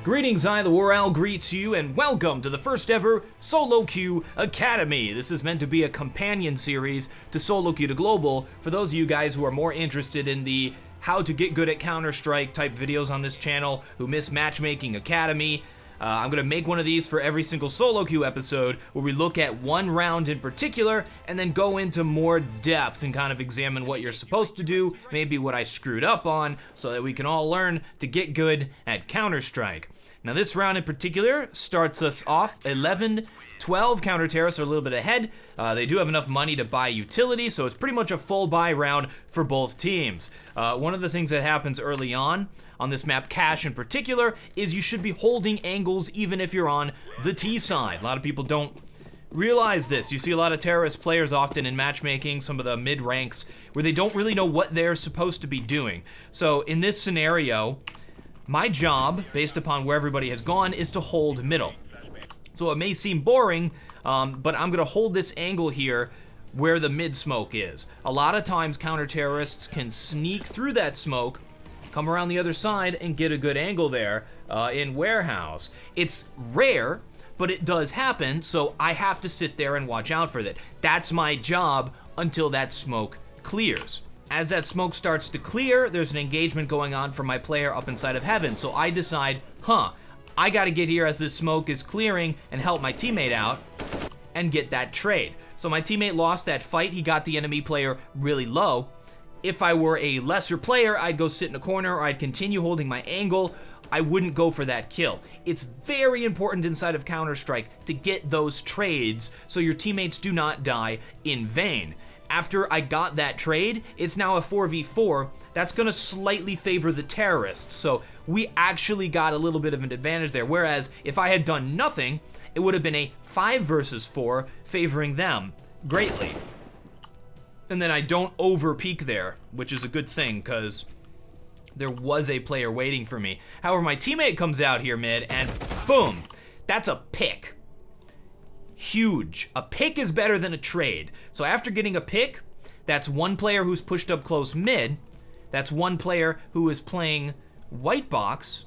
Greetings, I, TheWarOwl, greets you, and welcome to the first ever SoloQ Academy. This is meant to be a companion series to SoloQ to Global for those of you guys who are more interested in the how to get good at Counter-Strike type videos on this channel, who miss Matchmaking Academy. I'm going to make one of these for every single SoloQ episode where we look at one round in particular and then go into more depth and kind of examine what you're supposed to do, maybe what I screwed up on, so that we can all learn to get good at Counter-Strike. Now this round in particular starts us off 11-12. Counter-Terrorists are a little bit ahead. They do have enough money to buy utility, so it's pretty much a full buy round for both teams. One of the things that happens early on this map, Cash in particular, is you should be holding angles even if you're on the T side. A lot of people don't realize this. You see a lot of terrorist players often in matchmaking, some of the mid ranks, where they don't really know what they're supposed to be doing. So in this scenario, my job, based upon where everybody has gone, is to hold middle. So it may seem boring, but I'm gonna hold this angle here where the mid smoke is. A lot of times counter-terrorists can sneak through that smoke, come around the other side, and get a good angle there in warehouse. It's rare, but it does happen, so I have to sit there and watch out for that. That's my job until that smoke clears. As that smoke starts to clear, there's an engagement going on for my player up inside of heaven, so I decide, I gotta get here as this smoke is clearing and help my teammate out and get that trade. So my teammate lost that fight, he got the enemy player really low. If I were a lesser player, I'd go sit in a corner or I'd continue holding my angle. I wouldn't go for that kill. It's very important inside of Counter-Strike to get those trades so your teammates do not die in vain. After I got that trade, it's now a 4v4. That's gonna slightly favor the terrorists. So we actually got a little bit of an advantage there. Whereas if I had done nothing, it would have been a 5 versus 4 favoring them greatly. And then I don't over peak there, which is a good thing because there was a player waiting for me. However, my teammate comes out here mid and boom, that's a pick. Huge. A pick is better than a trade. So after getting a pick, that's one player who's pushed up close mid, that's one player who is playing white box,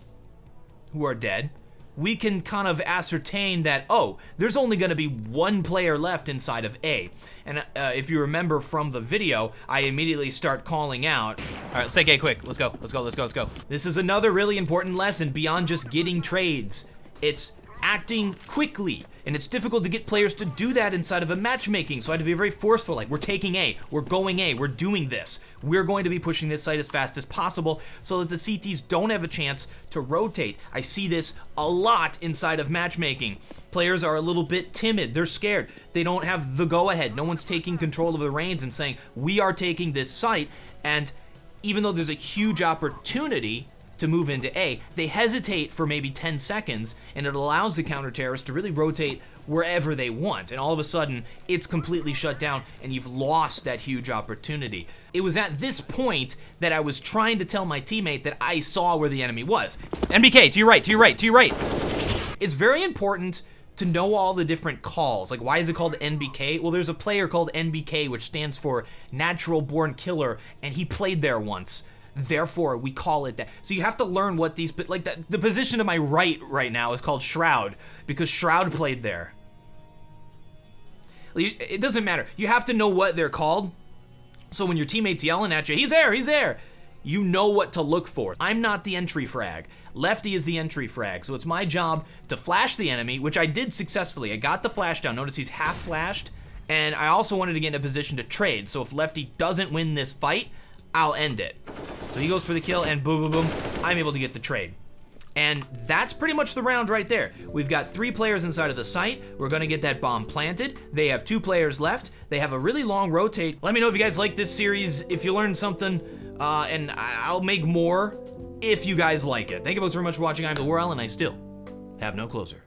who are dead. We can kind of ascertain that, there's only gonna be one player left inside of A. And if you remember from the video, I immediately start calling out. All right, let's take A quick. Let's go, let's go, let's go, let's go. This is another really important lesson beyond just getting trades. It's acting quickly, and it's difficult to get players to do that inside of a matchmaking, so I had to be very forceful, like, we're taking A, we're going A, we're doing this. We're going to be pushing this site as fast as possible so that the CTs don't have a chance to rotate. I see this a lot inside of matchmaking. Players are a little bit timid, they're scared. They don't have the go-ahead. No one's taking control of the reins and saying, we are taking this site, and even though there's a huge opportunity to move into A, they hesitate for maybe 10 seconds, and it allows the counter-terrorists to really rotate wherever they want, and all of a sudden, it's completely shut down, and you've lost that huge opportunity. It was at this point that I was trying to tell my teammate that I saw where the enemy was. NBK, to your right, to your right, to your right. It's very important to know all the different calls. Like, why is it called NBK? Well, there's a player called NBK, which stands for Natural Born Killer, and he played there once. Therefore, we call it that. So you have to learn what these, like the position to my right now is called Shroud, because Shroud played there. It doesn't matter. You have to know what they're called, so when your teammate's yelling at you, he's there, he's there, you know what to look for. I'm not the entry frag. Lefty is the entry frag, so it's my job to flash the enemy, which I did successfully. I got the flash down. Notice he's half flashed, and I also wanted to get in a position to trade, so if Lefty doesn't win this fight, I'll end it. So he goes for the kill, and boom, boom, boom, I'm able to get the trade. And that's pretty much the round right there. We've got 3 players inside of the site. We're gonna get that bomb planted. They have 2 players left. They have a really long rotate. Let me know if you guys like this series, if you learned something, and I'll make more if you guys like it. Thank you both very much for watching. I'm TheWarOwl, and I still have no closer.